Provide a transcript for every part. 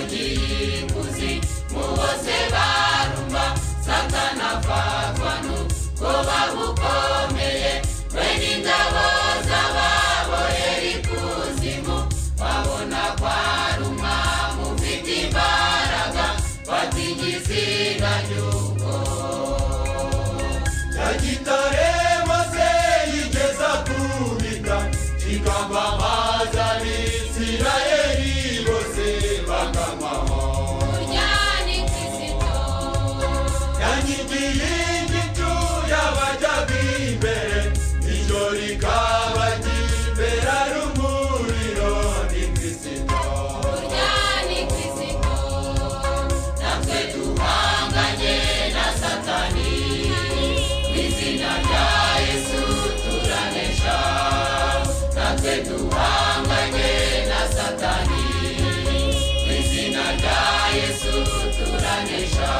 bahugikuzi mubose barumba Satana fatwanu koba bukomeye weni ngabo z'ababo erikuzimu babona kwaruma mufite imbaraga batigisiga yuko yagitare maze yigeza kubika ikamba mazani Isirayeli bose bakamaho uryani Kristo yanyigiye igicu y'abajyaga imbere ijoro rikabajya imbere ari umuriro ni Kristo uryani Kristo natwe duhanganye na Satani izina rya Yesu turanesha natwe duhanganye na Satani izina rya Yesu turanesha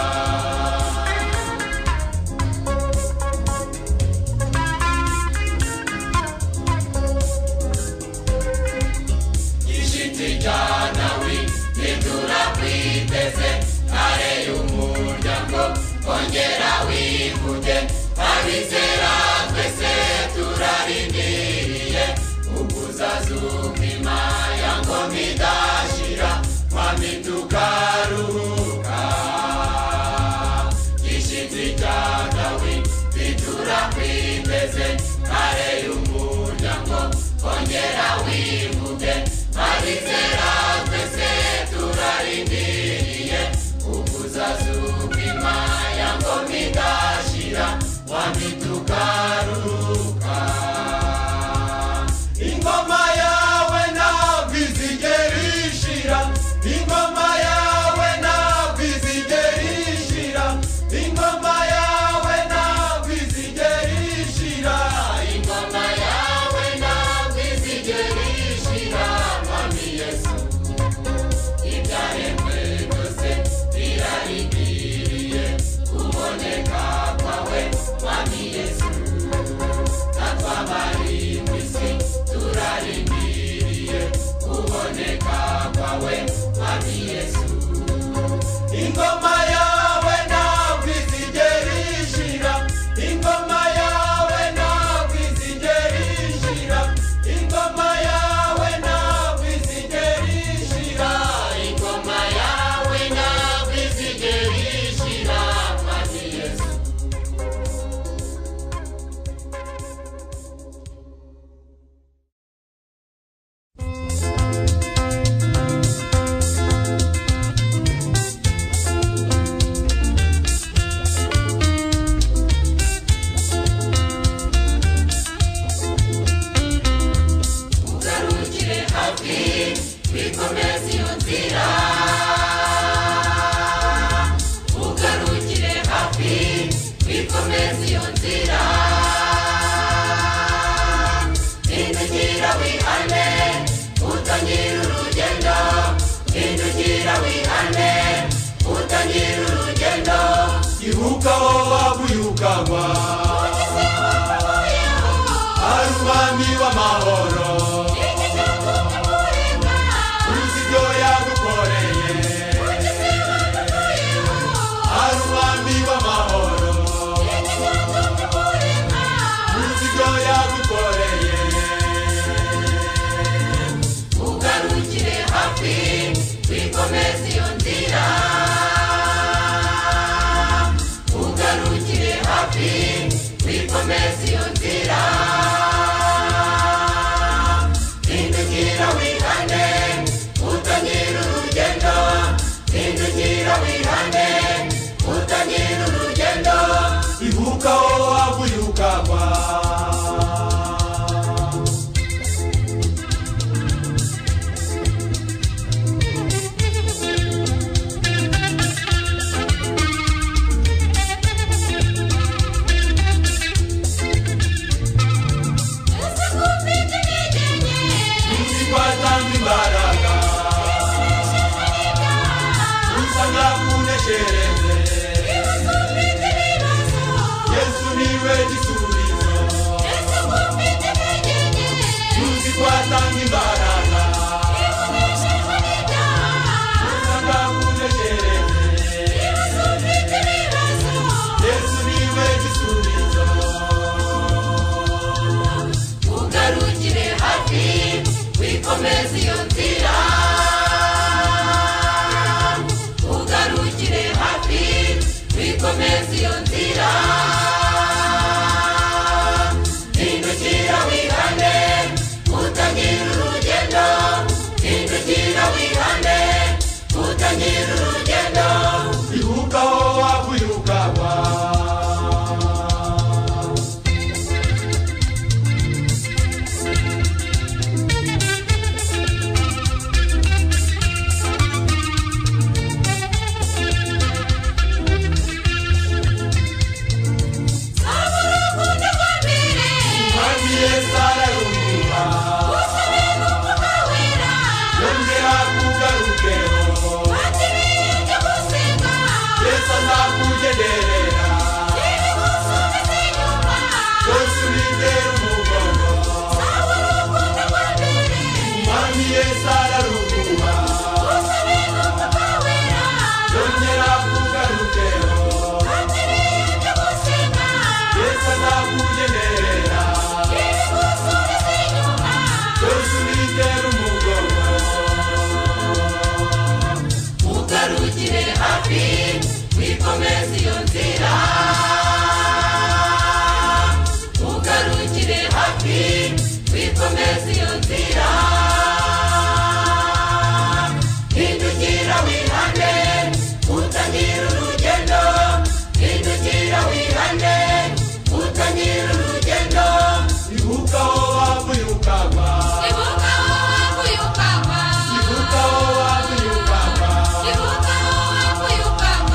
ishiti janawi ntiturakwiteze kare y'umuryango kongera wivuge abizera twese turarindiriye ukuzazukima ya ngoma idashira mwami tukaruhuka ishiti rya Dawidi ntiturakwiteze kare y'umuryango kongera wivuge abizera twese turarindiriye ukuzazukima ya ngoma idashira mwami tukaruhuka ingoma yawe ntabwo izigera ishira ingoma yawe ntabwo izigera ishira ingoma yawe ntabwo izigera ishira ingoma yawe ntabwo izigera ishira mwami Yesu ibyaremwe byose birarindiriye kuboneka kwawe mwami Yesu natwabari mu isi turarindiriye kuboneka kwawe mwami Yesu ingoma yawe ntabwo izigera ishira ingoma yawe ntabwo izigera ishira ingoma yawe ntabwo izigera ishira ingoma yawe ntabwo izigera ishira mwami Yesu ugarukire hafi wikomeze iyo nzira ugarukire hafi wikomeze iyo nzira indugira wihane utangira urugendo indugira wihane utangira urugendo ibuka wowe waguye ukagwa ari umwami w'amahoro uzi ibyo yagukoreye ari umwami w'amahoro uzi ibyo yagukoreye ugarukire hafi wikomeze iyo nzira ugarukire hafi ugarukire hafi wikomeze iyo nzira ugarukire hafi wikomeze iyo nzira hindukira wihane utangira urugendo hindukira wihane utangira urugendo ibuka aho wavuye ukagwa ibuka aho wavuye ukagwa ibuka aho wavuye ukagwa ibuka aho wavuye ukagwa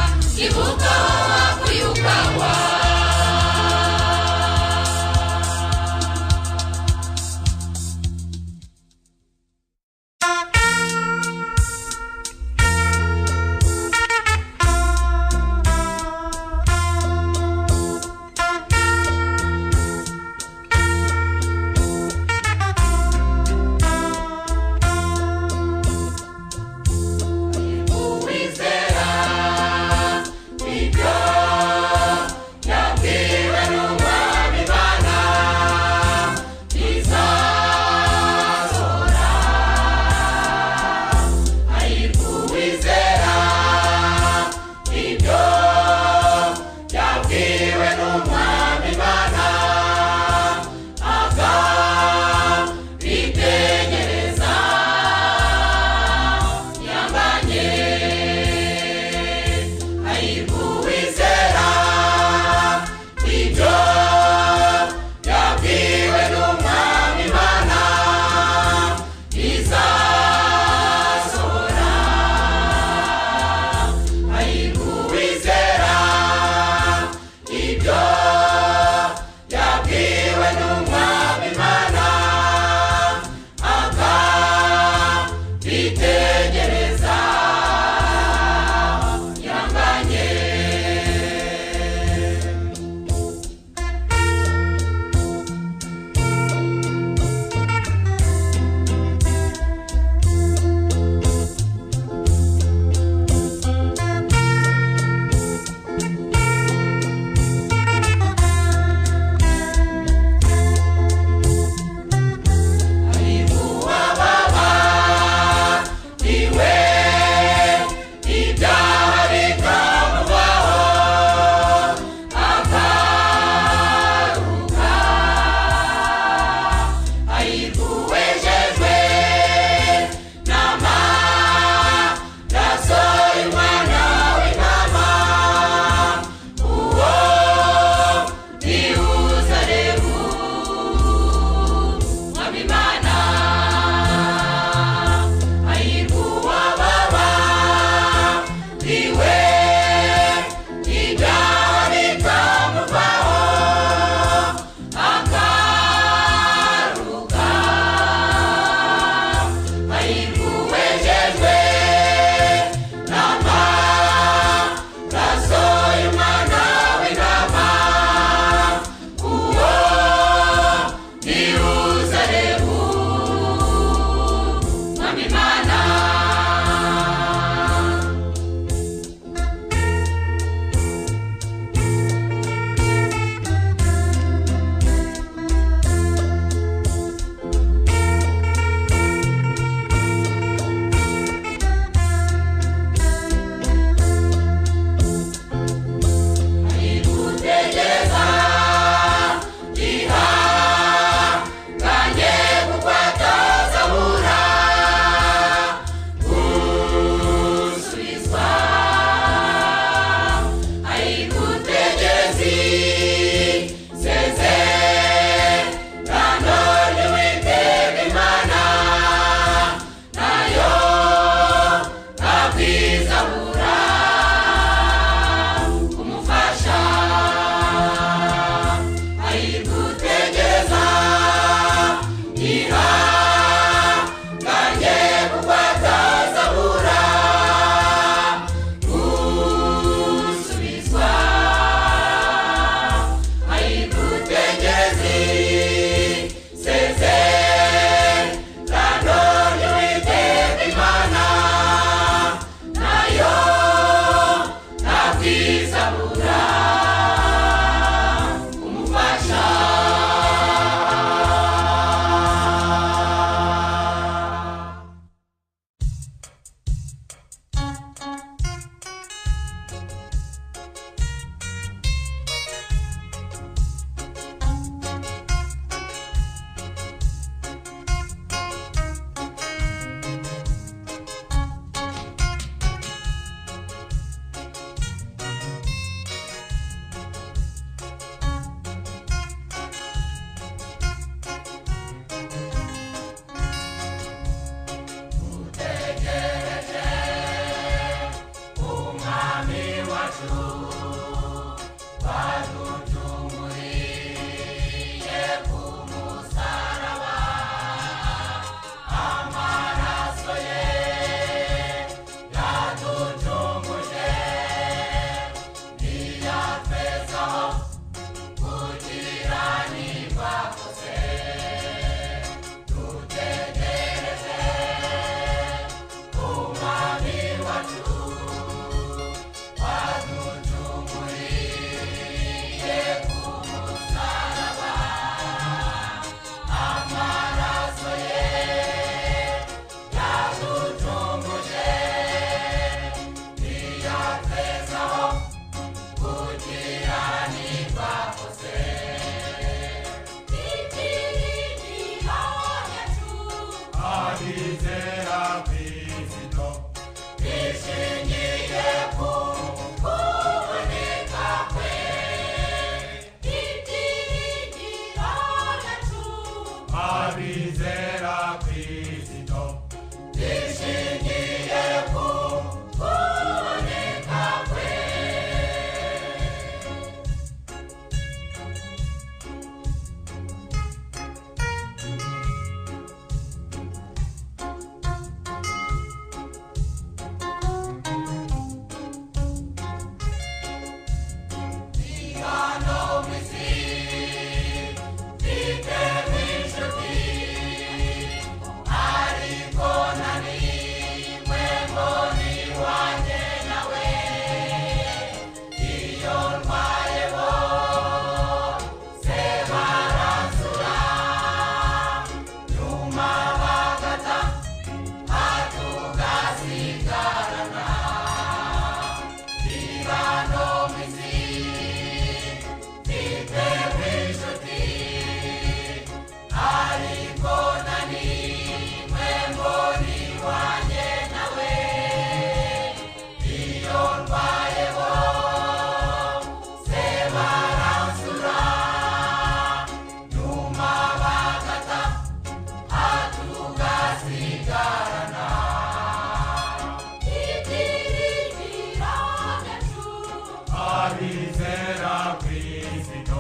abizera Kristo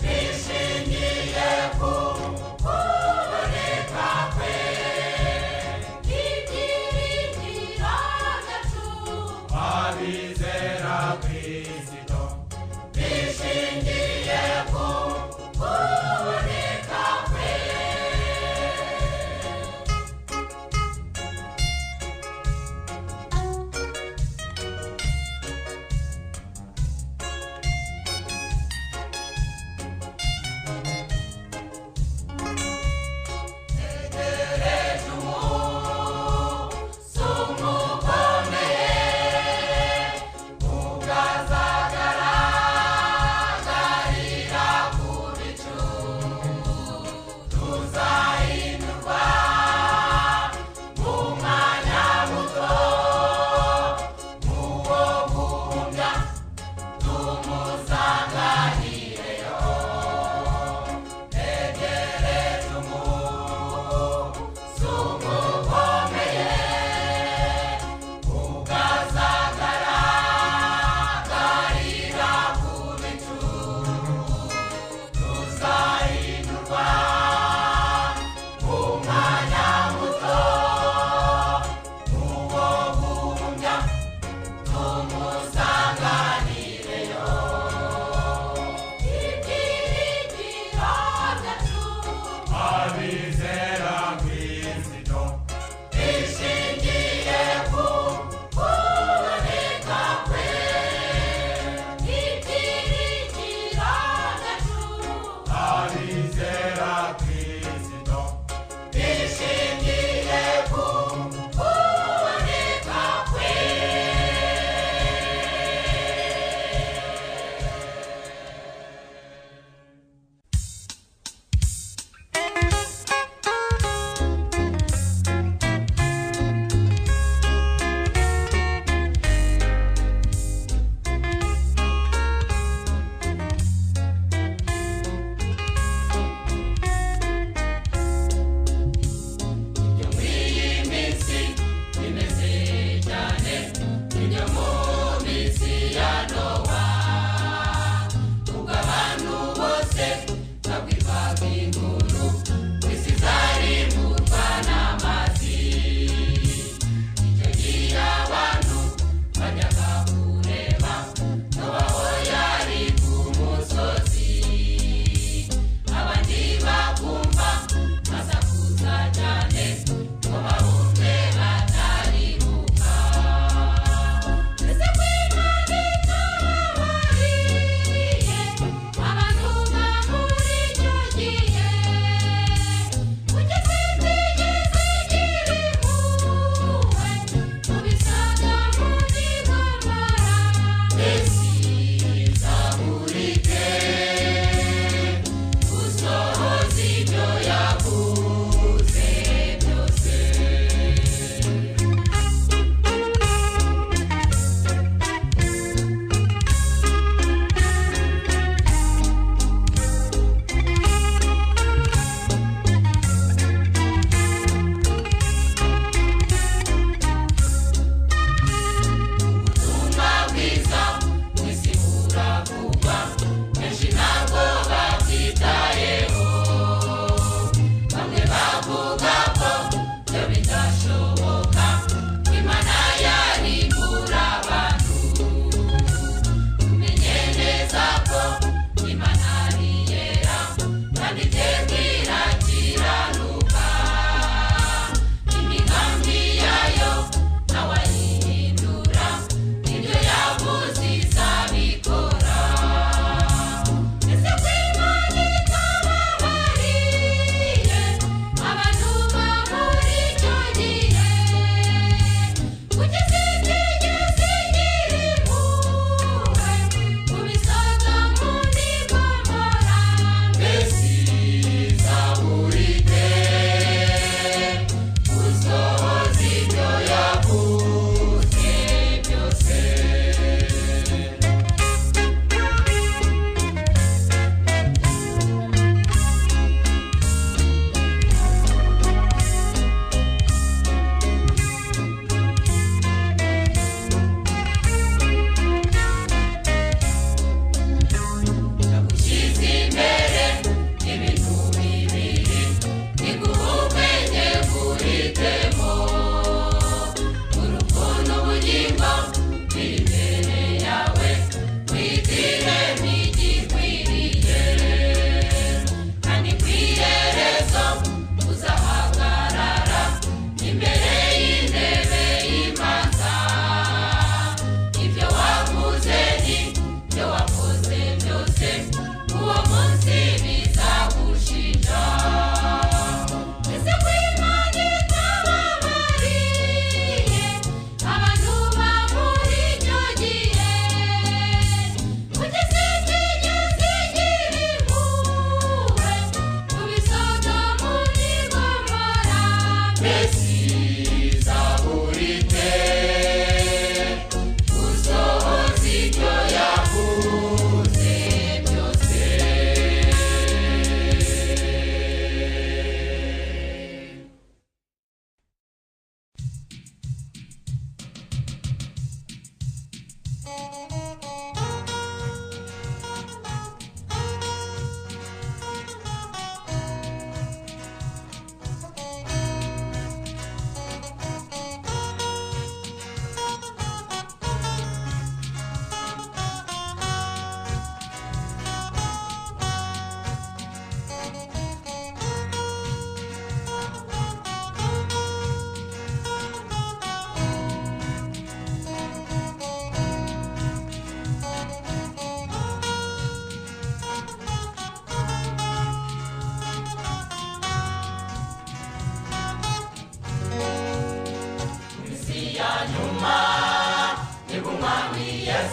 bishingiye ku kuboneka kwe, ibyiringiro byacu. abizera Kristo Bishingiye ku kuboneka kwe. Tegereje umunsi ukomeye, ubwo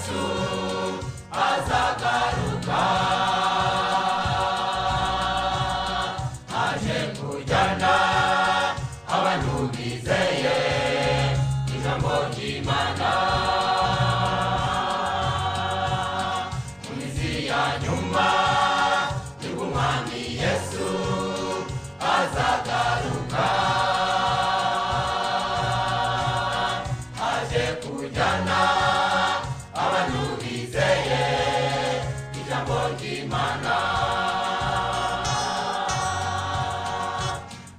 Yesu azagaruka, aje kujyana abantu bizeye ijambo ry'Imana. Mu minsi ya nyuma nibwo Umwami Yesu azagaruka, aje kujyana abantu bizeye ijambo ry'Imana.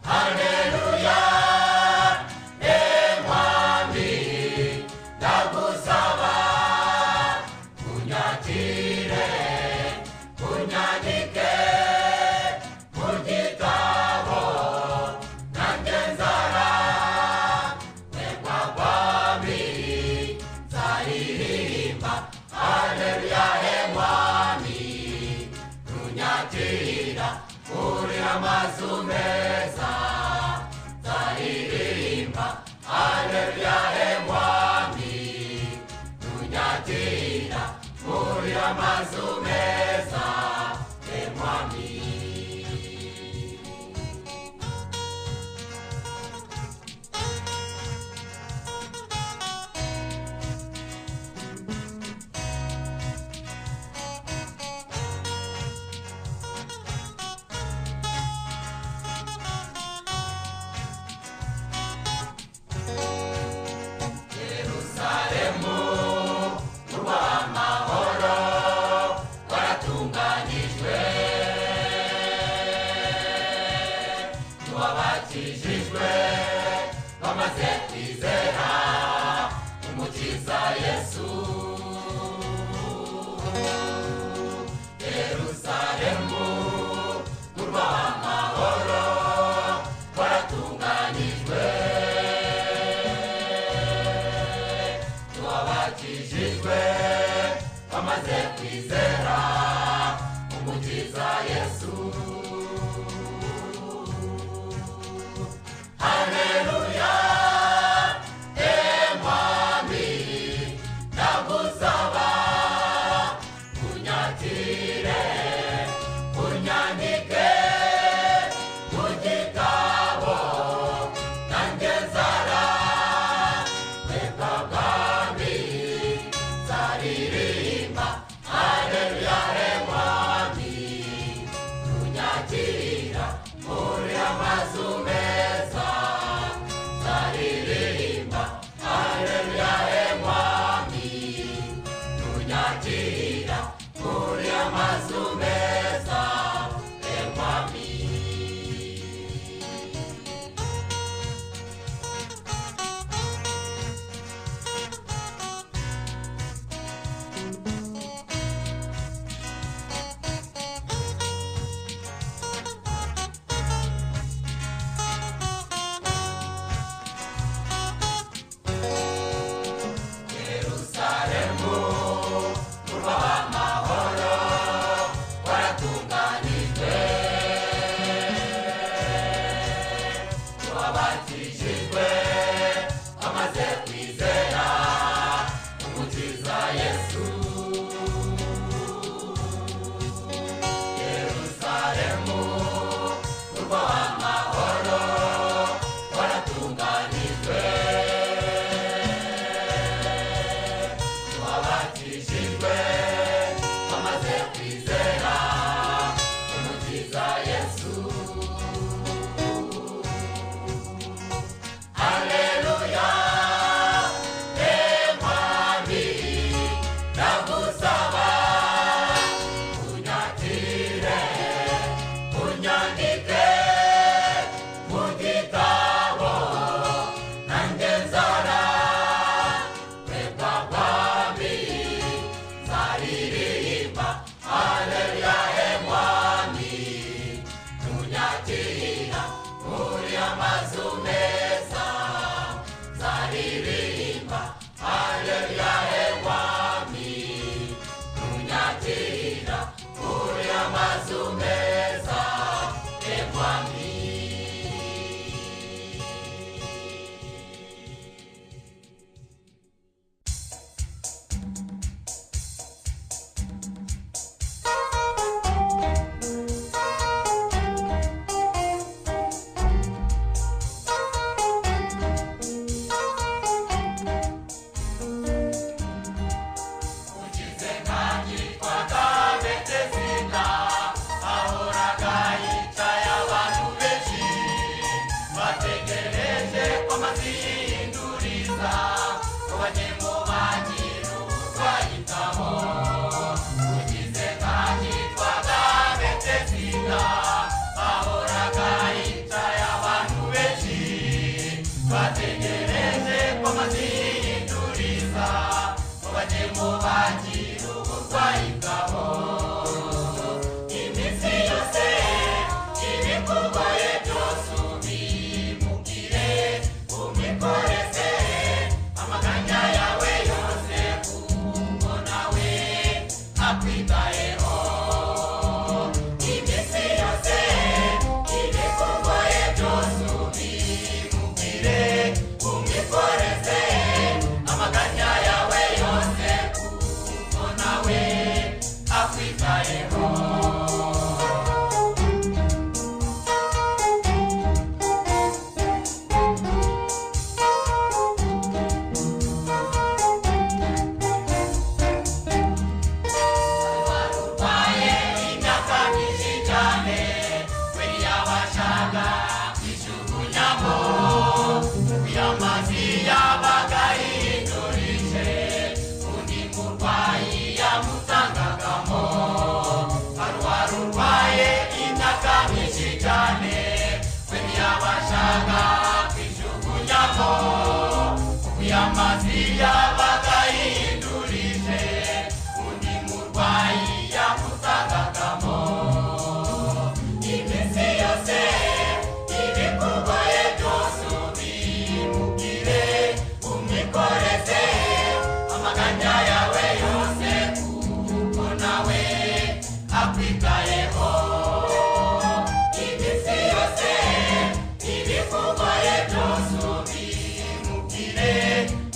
Haleluya, Mwami, ndagusaba unyakire, unyandike mu gitabo, nanjye nzarahirwa Mwami, nzaririmba. Haleluya, Mwami, unyakira uri amazu meza, nzaririmba. Haleluya, Mwami, unyakira uri amazu meza, Mwami. Yerusalemu, murwa w'amahoro, waratunganyijwe, n'uwabakijijwe bamaze kwizera Umukiza Yesu. Yerusalemu, murwa w'amahoro, waratunganyijwe, n'uwabakijijwe bamaze kwizera Umukiza Yesu. Haleluya, Mwami, ndagusaba unyakire, unyandike mu gitabo, nanjye nzarahirwa Mwami, nzaririmba. Haleluya, Mwami, bajyemo bagira uburwayi bwabo iminsi yose ibikugoye byose ubimubwire umikoreze amaganya yawe yose kuko nawe akwitayeho iminsi yose ibikugoye byose ubimubwire umikoreze amaganya yawe yose kuko nawe akwitayeho amazi yabaga yindurije undi murwayi yamusangagamo iminsi yose ibikugoye byose ubimubwire umikoreze amaganya yawe yose kuko nawe akwitayeho iminsi yose ibikugoye byose ubimubwire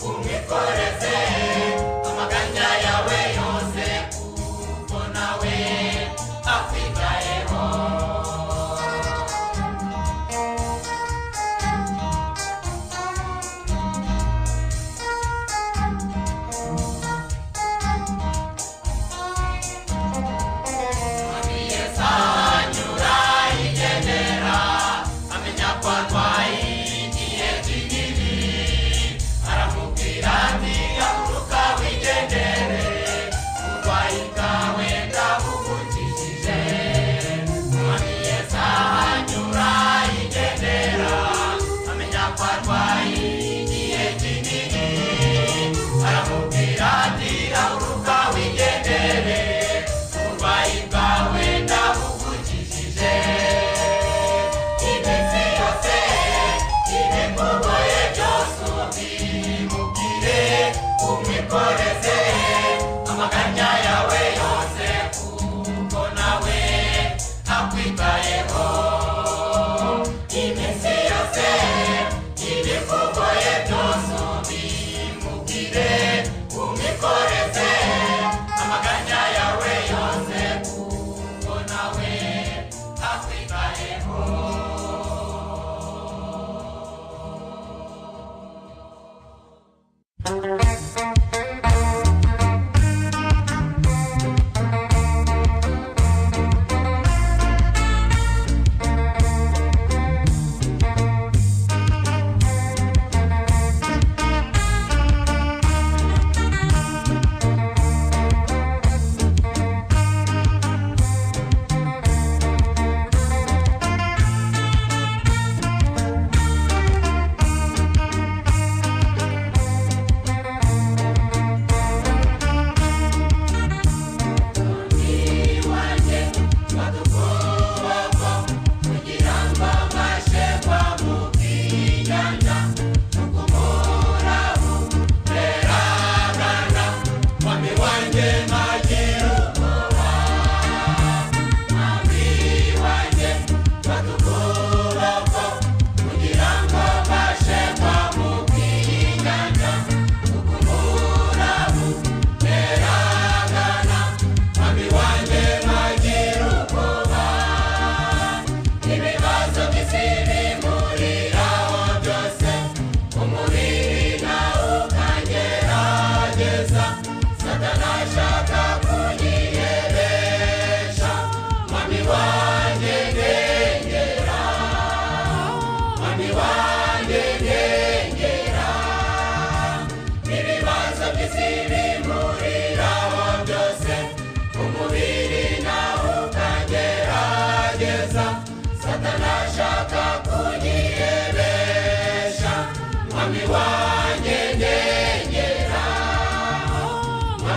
umikoreze amaganya yawe yose kuko nawe akwitayeho umikoreze amaganya yawe yose kuko nawe akwitayeho iminsi yose ibikugoye byose ubimubwire umikoreze amaganya yawe yose kuko nawe akwitayeho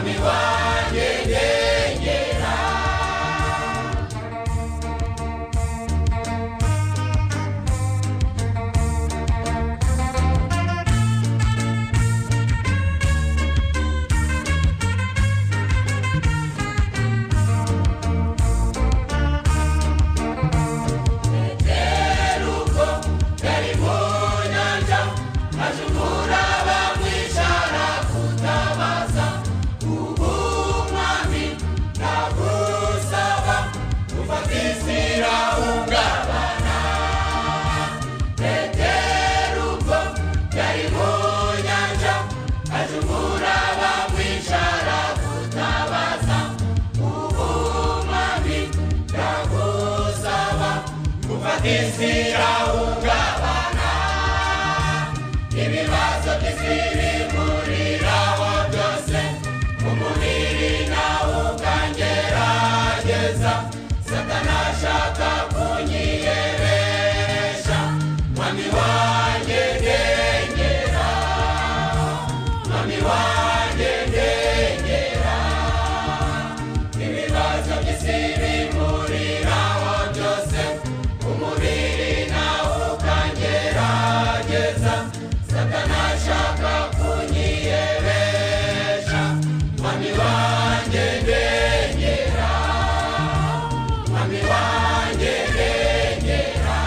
mwami wanjye ndengera. Isirahungabana, ibibazo by'isibimuriraho byose, umubiri nawo ukangerageza, Satani ashaka kunyiheresha, mwami wanjye ndengera, mwami wanjye ndengera, ibibazo by'isibimuriraho byose, umubiri nawo ukangerageza, Satani ashaka kunyiheresha, mwami wanjye ndengera, mwami wanjye ndengera.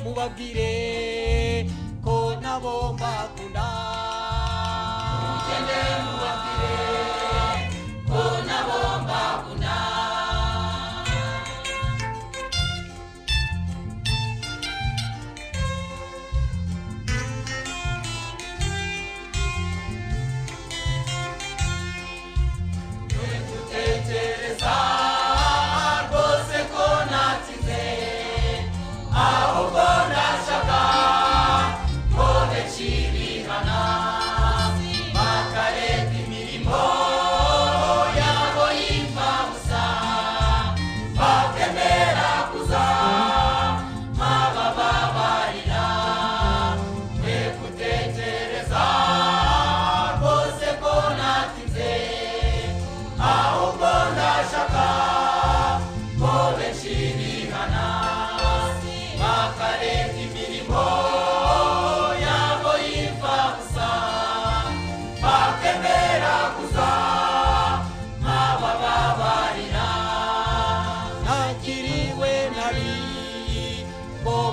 Mubabwire ko nabo mbakunda, mugende mubabwire ko nabo mbakunda.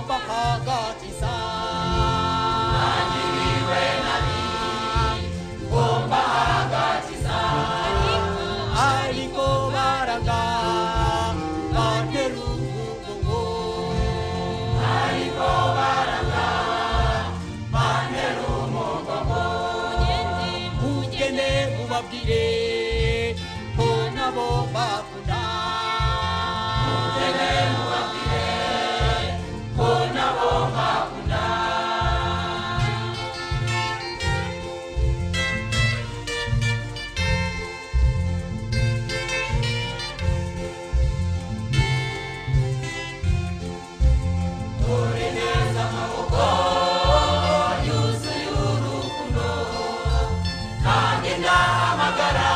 ngomba hagakiza nagiriwe nabi ngomba hagakiza ariko baranga bantera umugongo ariko baranga bantera umugongo mugende mubabwire ko nabo bakunda mugende mubabwire ko nabo bakunda uri neza amaboko yuzuye urukundo kandi ndahamagara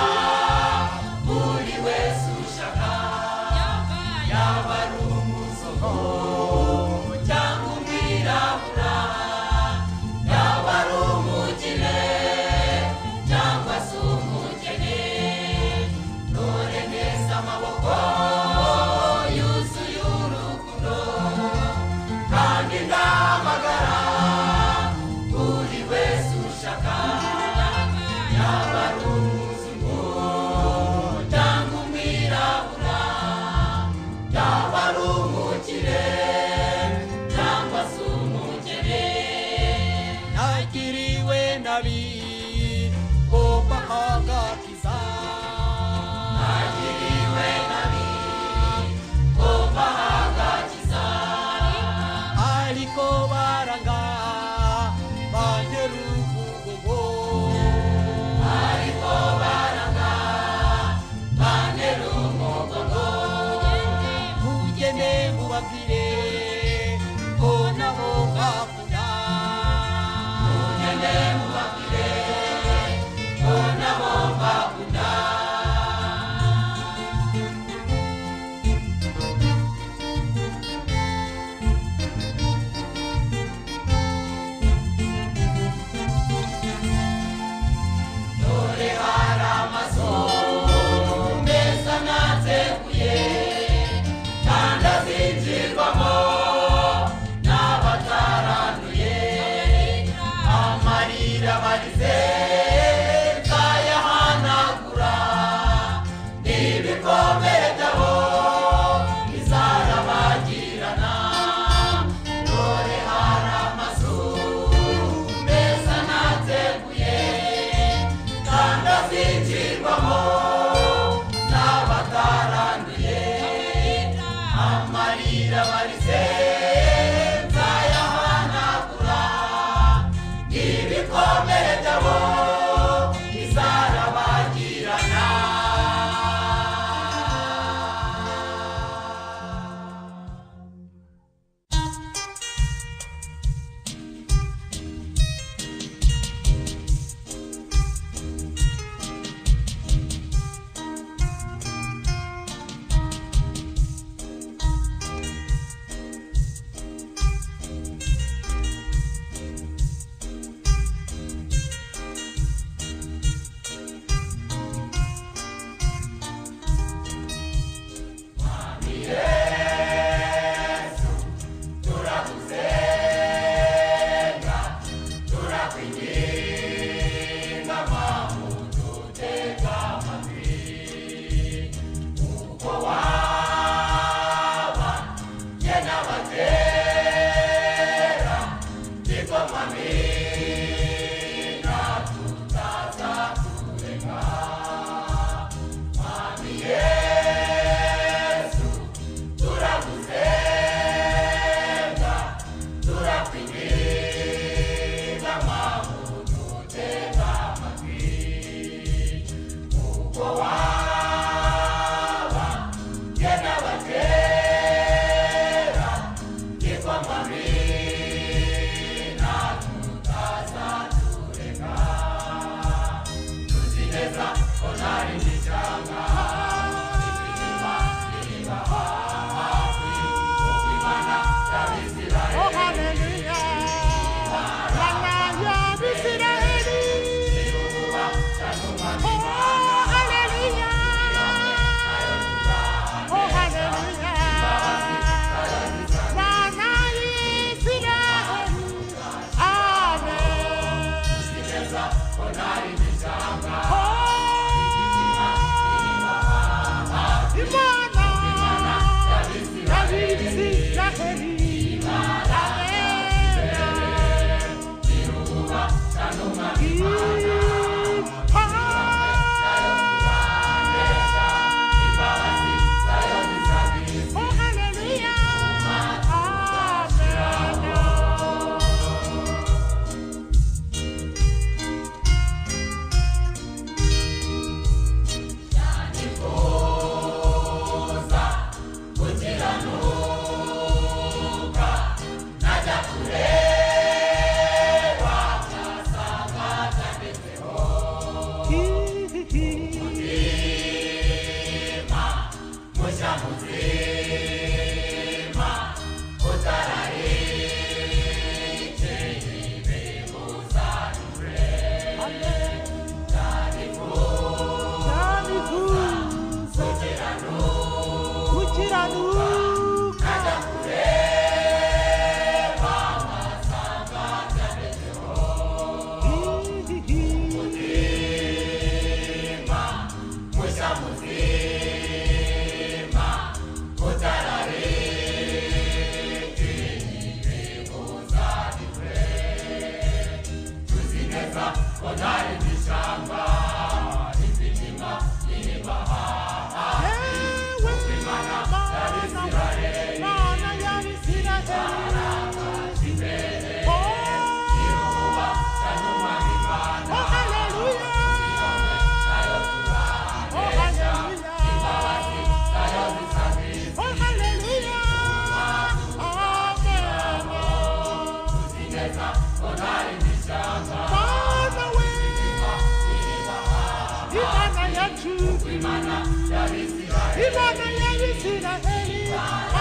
Imana y'Abisiraheli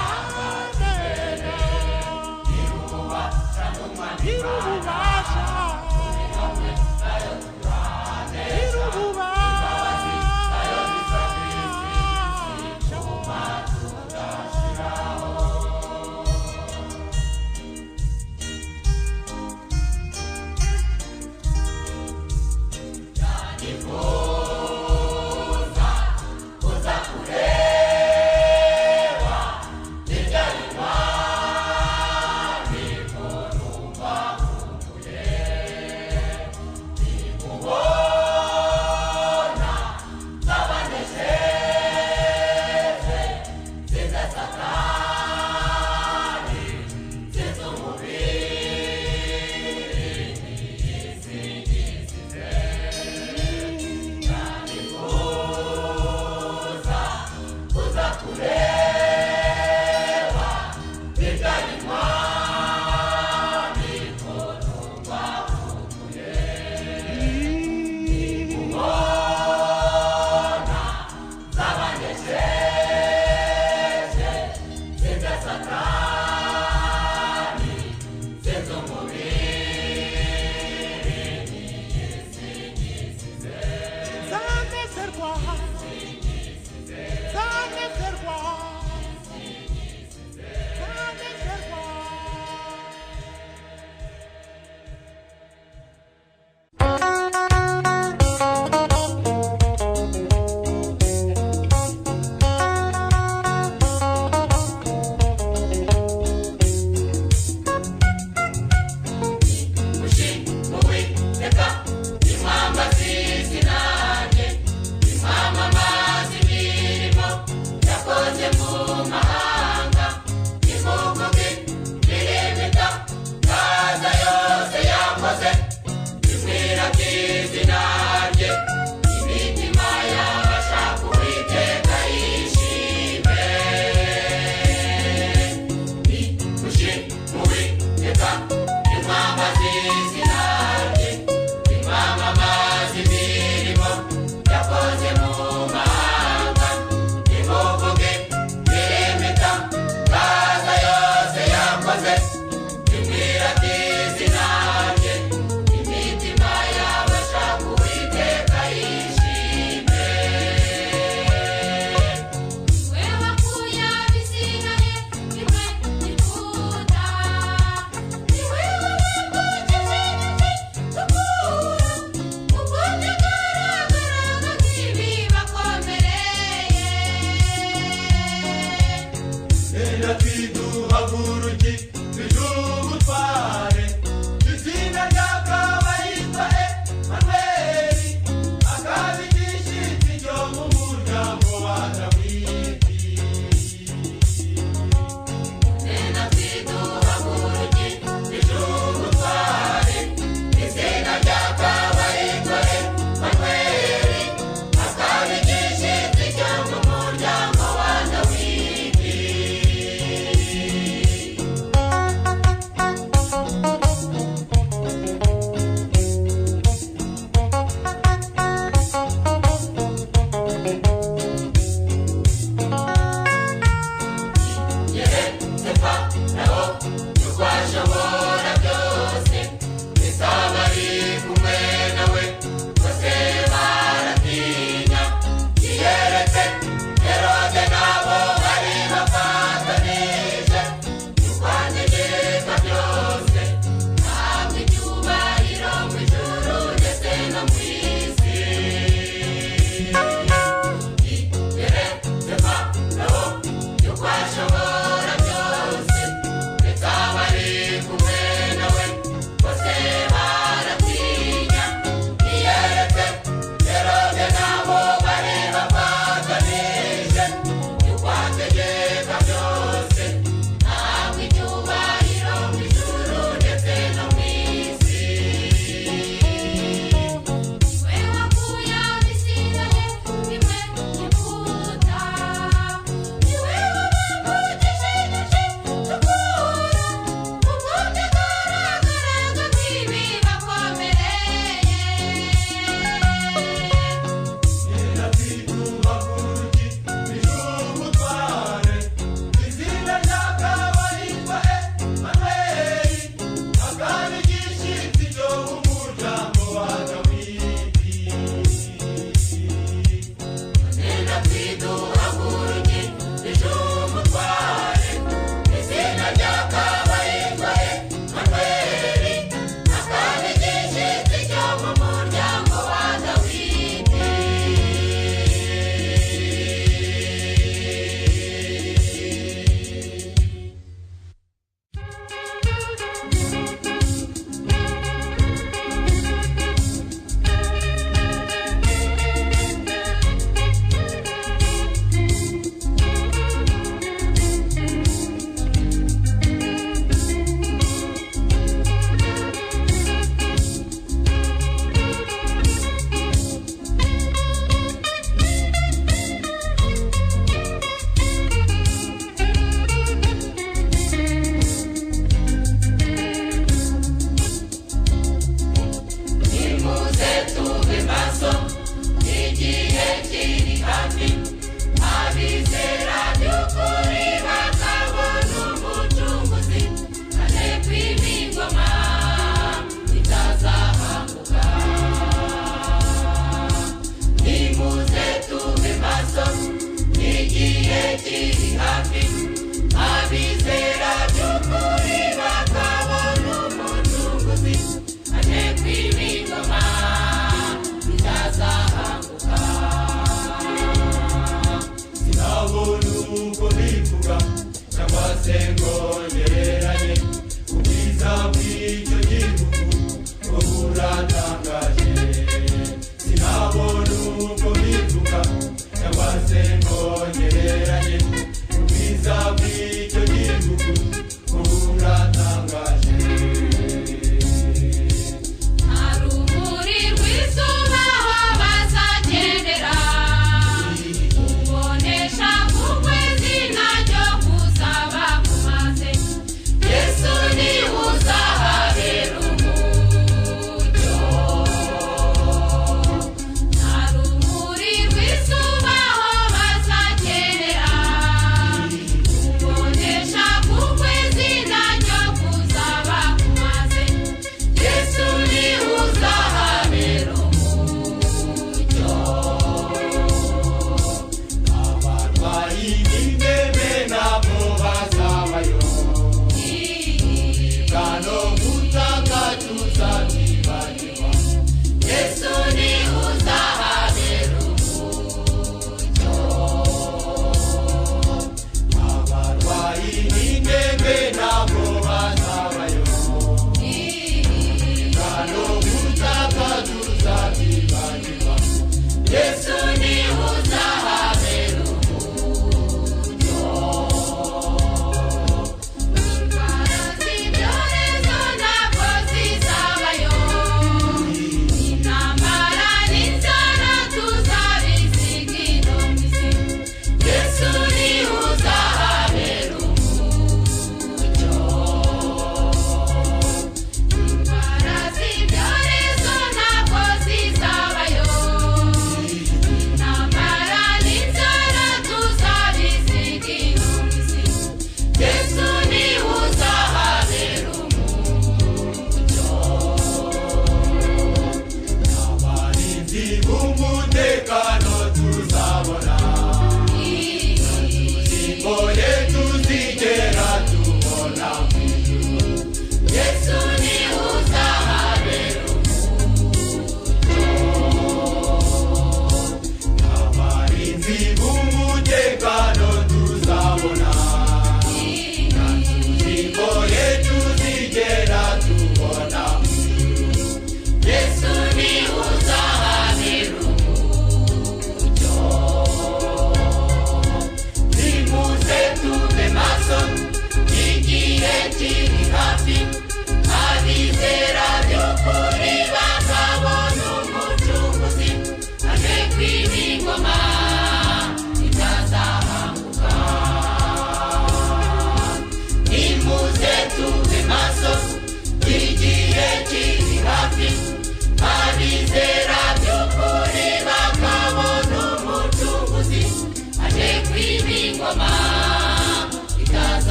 Amena Irububasha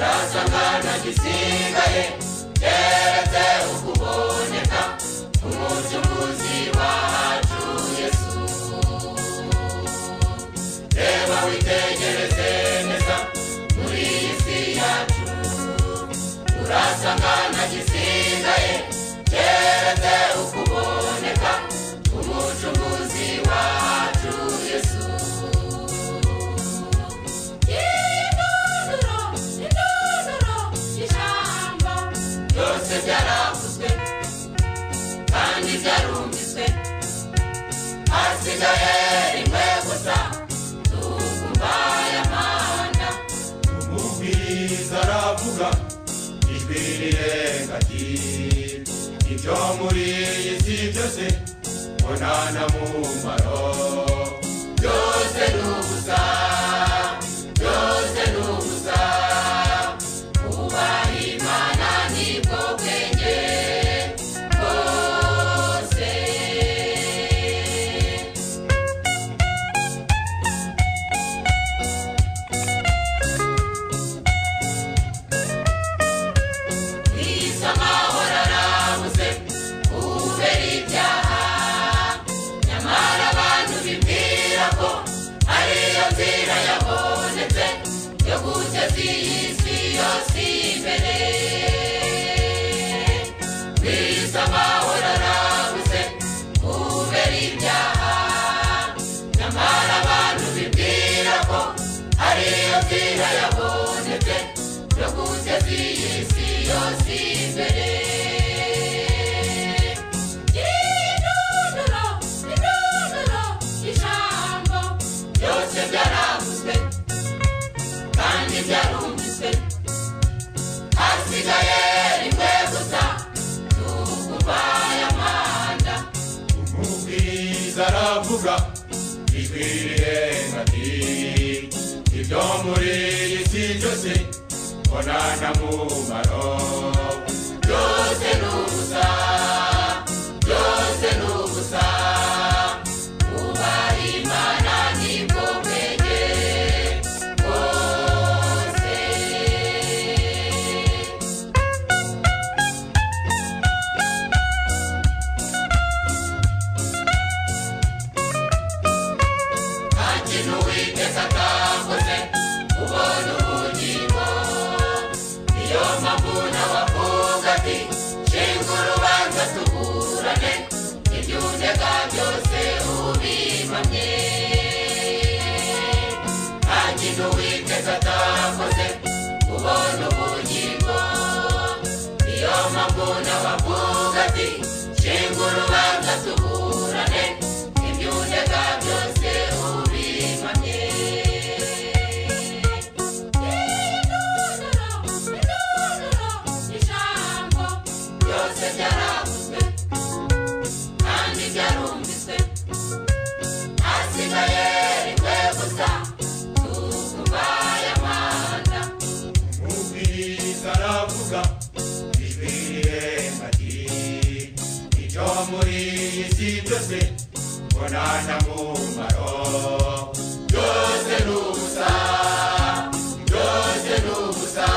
urasangana gisigaye keretse ukuboneka umucunguzi wacu Yesu. Reba witegereze neza muri iyi si yacu, urasangana gisigaye keretse ukuboneka umucunguzi wacu Yesu. Byose byaravuzwe kandi byarumviswe, hasigaye rimwe gusa tukumva aya mahanga. Umubwiriza aravuga ijwi rirenga ati ibyo muri iyi si byose mbonana mumaro. Byose ni ubusa, byose ni ubusa, kubaha Imana nibwo bwenge bwose. Kwisa amahoro arabuze kubera ibyaha, nyamara abantu bibwira ko ariyo nzira yabonetse yo guteza iyi si yose imbere. Kwisa amahoro arabuze kubera ibyaha, nyamara abantu bibwira ko ariyo nzira yabonetse yo guteza iyi si yose imbere. Byose byaravuzwe kandi byarumviswe, hasigaye rimwe gusa tukumva aya mahanga. Umubwiriza aravuga ijwi rirenga ati ibyo muri iyi si byose mbonana mumaro. Byose ni ubusa, byose ni ubusa, kubaha Imana nibwo bwenge bwose. Nta kintu Uwiteka atakoze ubona ubugingo, niyo mpamvu nawe avuga ati shinga urubanza tuburane, ibyo undega byose ubimamye. Nta kintu Uwiteka atakoze ubona ubugingo, niyo mpamvu nawe avuga ati shinga urubanza tuburane, ibyo undega byose ubimamye. Byose byaravuzwe kandi byarumviswe, hasigaye rimwe gusa tukumva aya mahanga. Umubwiriza aravuga ijwi rirenga ati ibyo muri iyi si byose mbonana mumaro. Byose ni ubusa, byose ni ubusa,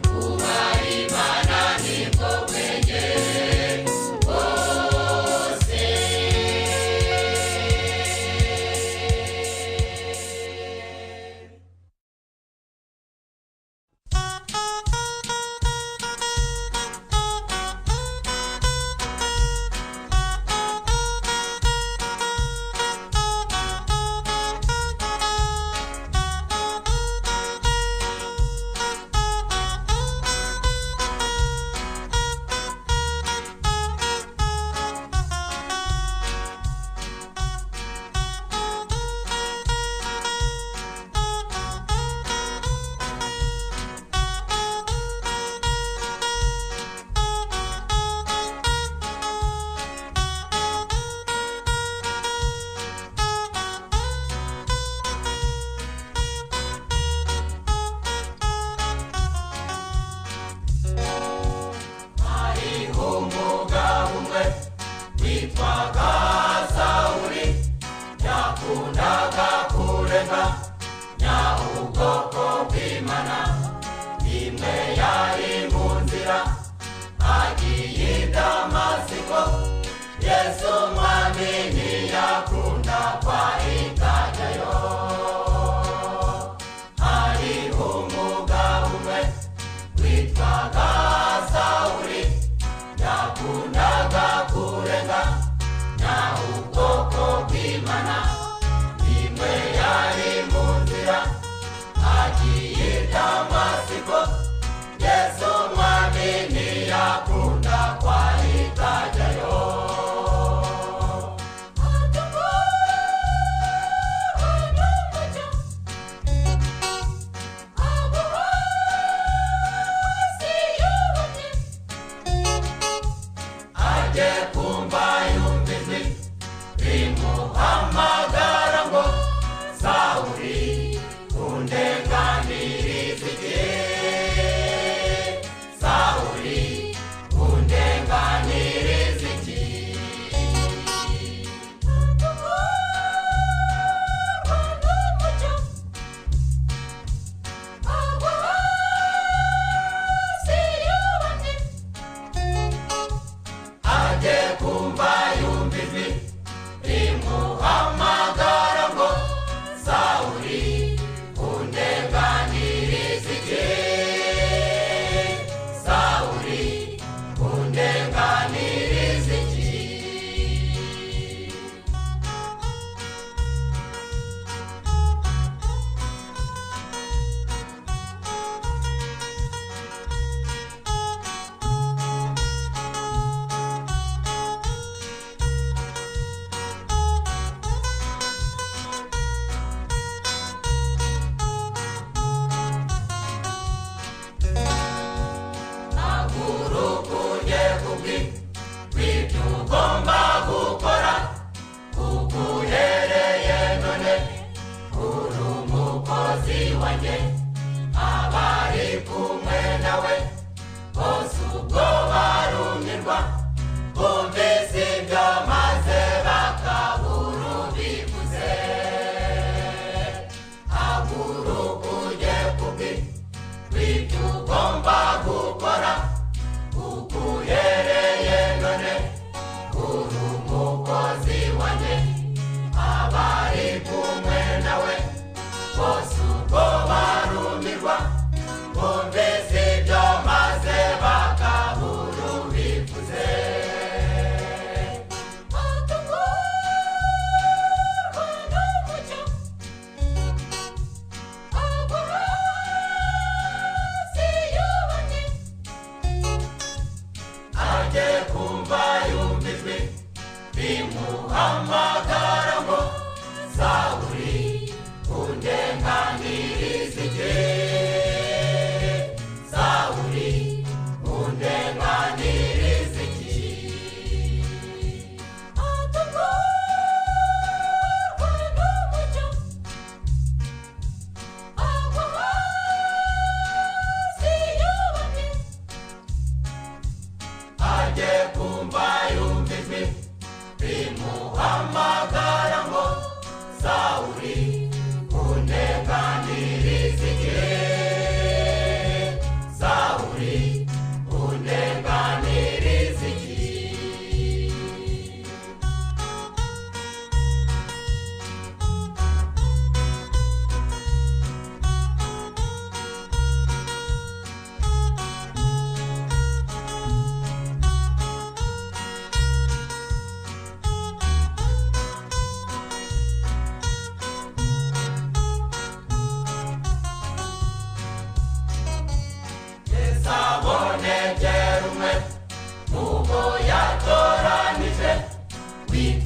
kubaha Imana nibwo bwenge bwose.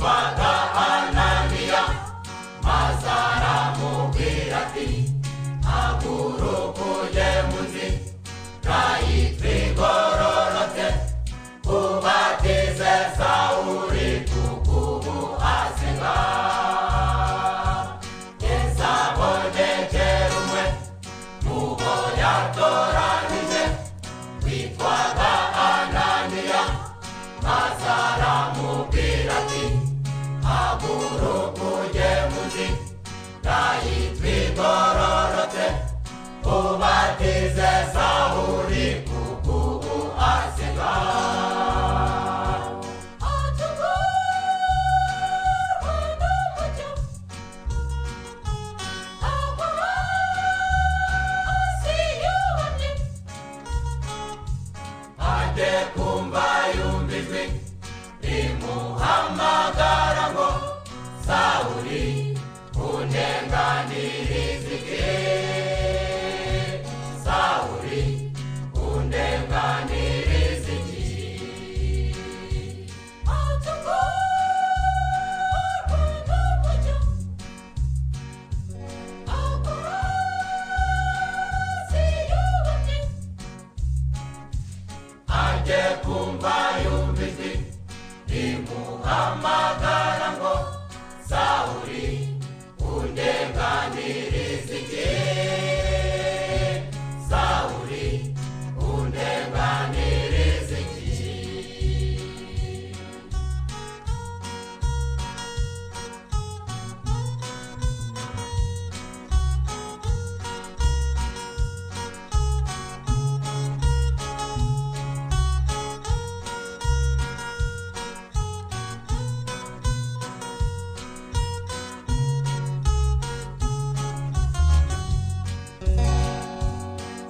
witwaga Ananiya, maze aramubwira ati haguruka ujye mu nzira yitwa igororotse, ubatize Sawuli kuko ubu asenga. Yesu abonekera umwe mu bo yatoranije witwaga Ananiya, maze aramubwira ati haguruka ujye mu nzira yitwa igororotse, ubatize Sawuli kuko ubu asenga. Ajye kumva yumva ijwi rimuhamagara ngo Sawuli undenganirize iki, Sawuli undenganirize iki. Ajye kumva yumva ijwi rimuhamagara ngo Sawuli undenganirize iki, Sawuli undenganirize iki.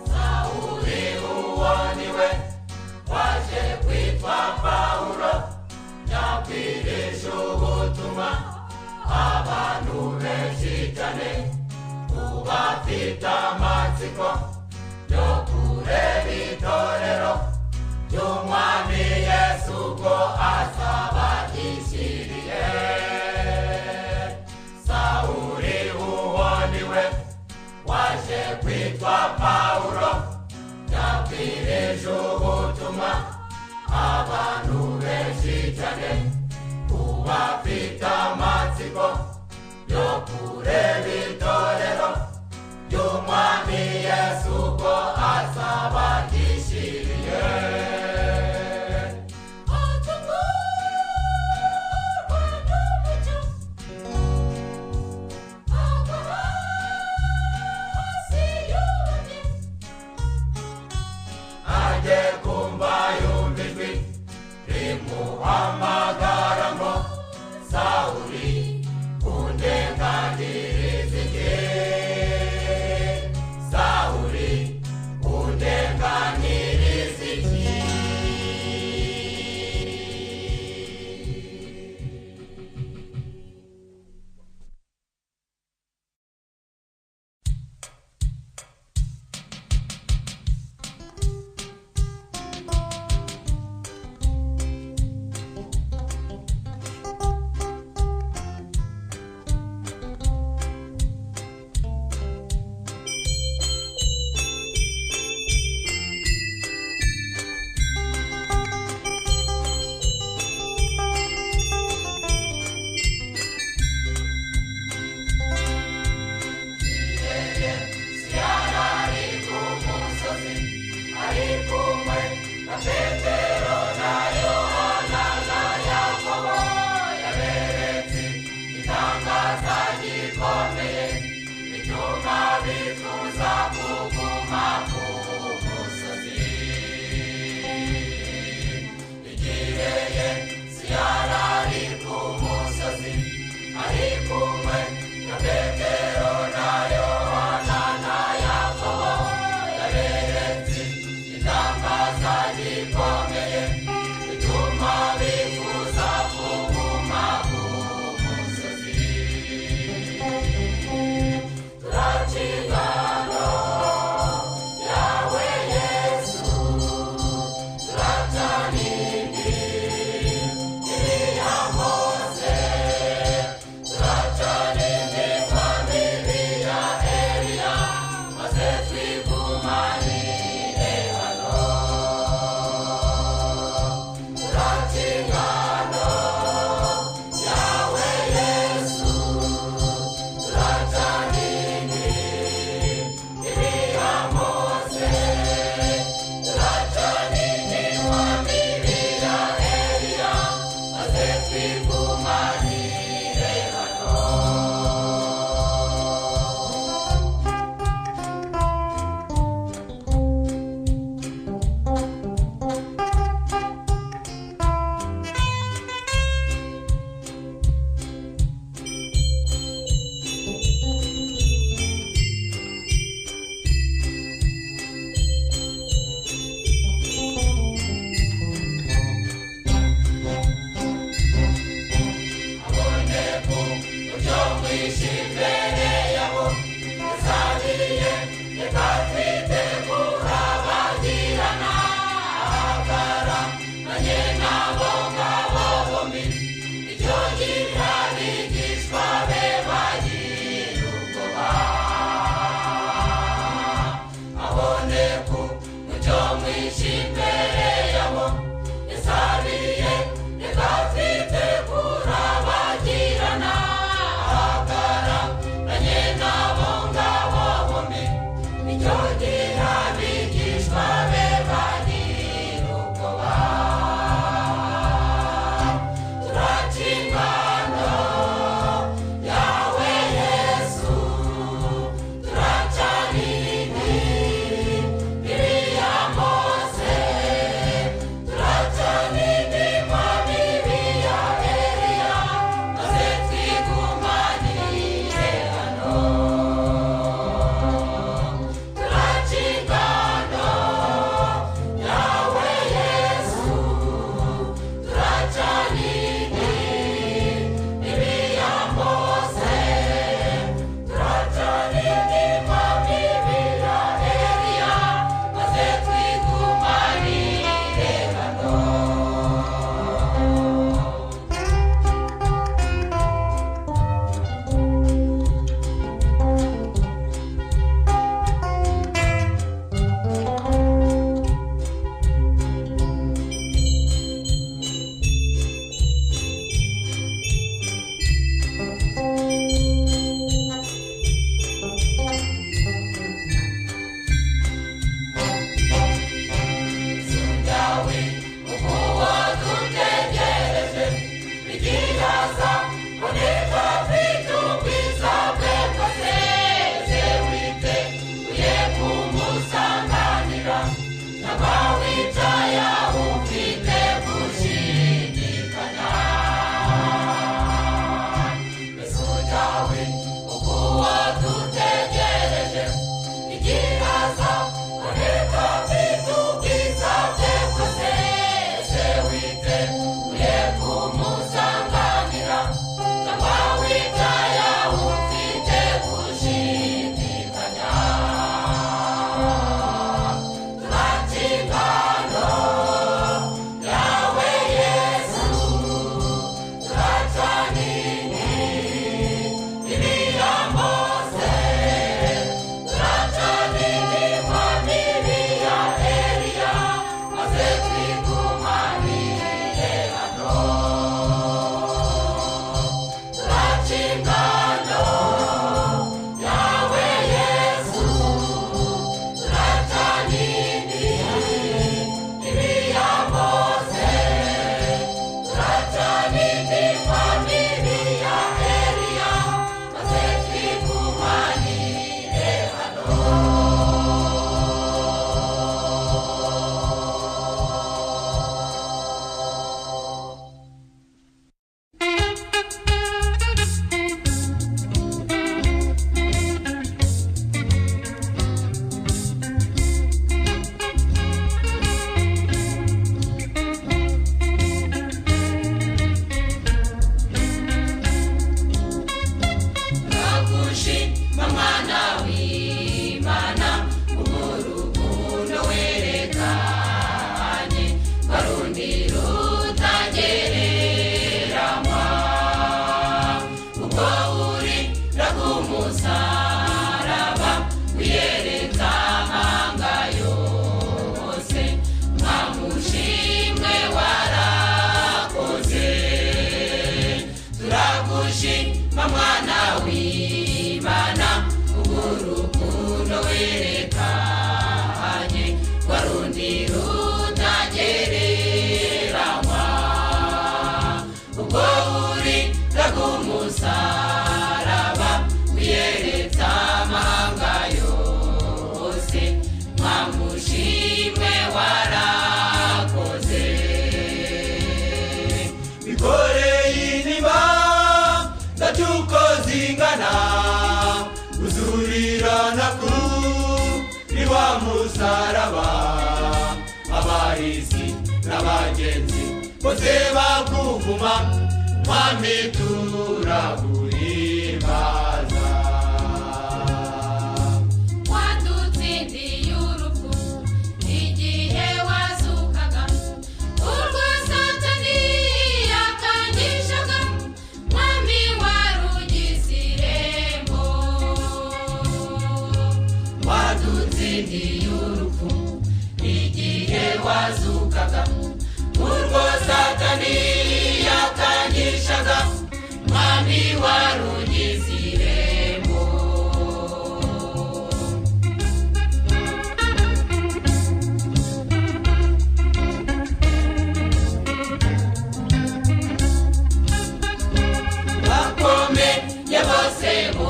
Sawuli uwo niwe waje kwitwa Pawulo, yabwirije ubutumwa abantu benshi cyane, ubafite amatsiko yo kureba itorero ry'Umwami Yesu ubwo azaba yishyiriye. Sawuli uwo niwe waje kwitwa Pawulo, yabwirije ubutumwa abantu benshi cyane, ubafite amatsiko yo kureba itorero ry'Umwami Yesu ubwo azaba yishyiriye. Ajye kumva yumva ijwi rimuhamagara ngo Sawuli undenganirize iki, Sawuli undenganirize iki. Mose musaraba abahisi n'abagenzi bose bakuvuma mwami turaguhimba. dutsindiye urupfu igihe wazukaga urwo Satani yakangishaga mwami warugize irembo bakomeye bose bo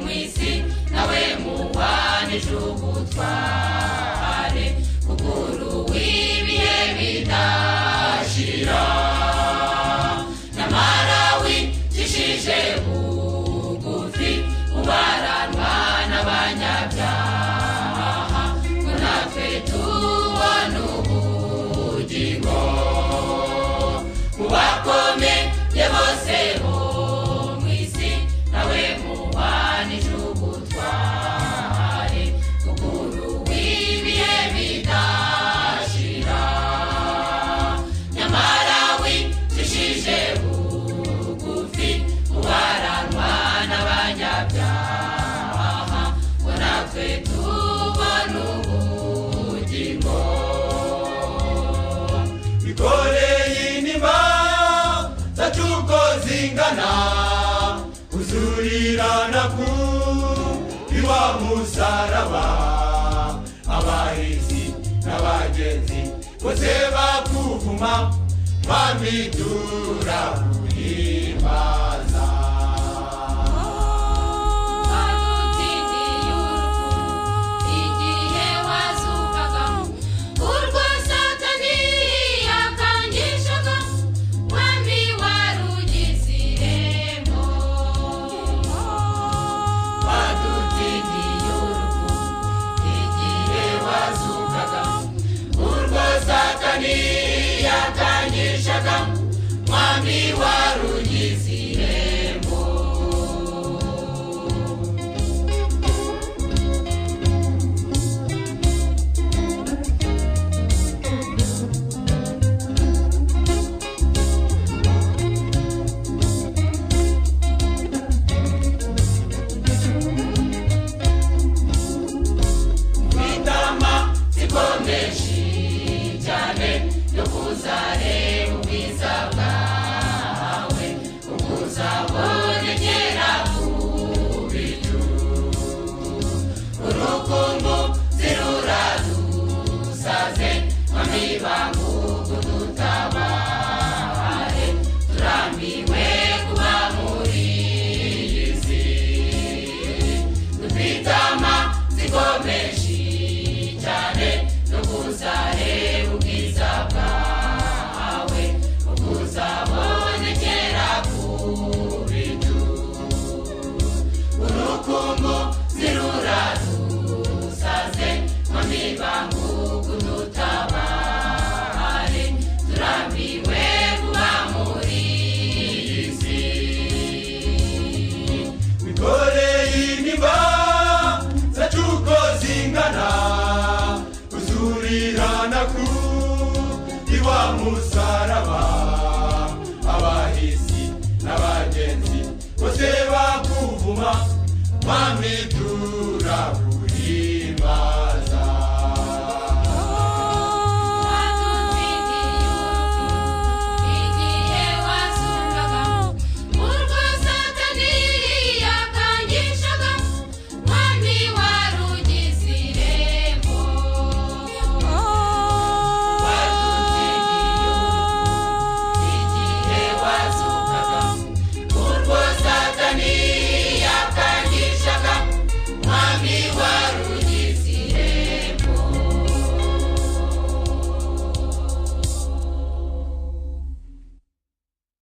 mw'isi nawe muhwanije ubutware kuguru w'ibihe bidashira nyamara wicishije bugufi ubaranwa n'abanyabyaha ngo natwe tubone ubugingo mu bakomeye bose bo mw'isi nawe muhwanije ubutware kuguru w'ibihe bidashira nyamara wicishije bugufi ubaranwa n'abanyabyaha ngo natwe tubone ubugingo bikoreye intimba zacu uko zingana kuzurirana kuri wa musaraba abahizi n'abagenzi bose bakuvuma mwami turaguhimbaza badutsindiye urupfu igihe wazukaga urwo Satani yakangishaga mwami warugize irembo badutsindiye urupfu igihe wazukaga urwo Satani yakangishaga mwami warugize irembo kwitama zikomeje cyane yo kuzareba ubwiza bwawe ukuzabonekera ku bicu urukumbu ziruradusaze mwami bangugu dutabare turambiwe kuba muri iyi si dufitama zikomeje cyane no kuzareba ubwiza bwawe ukuzabonekera ku bicu urukumbu ziruradusaze mwami bangugu dutabare turambiwe kuba muri iyi si bikoreye intimba zacu uko zingana kuzurirana kuri wa musaraba abahisi n'abagenzi bose bakuvuma mwami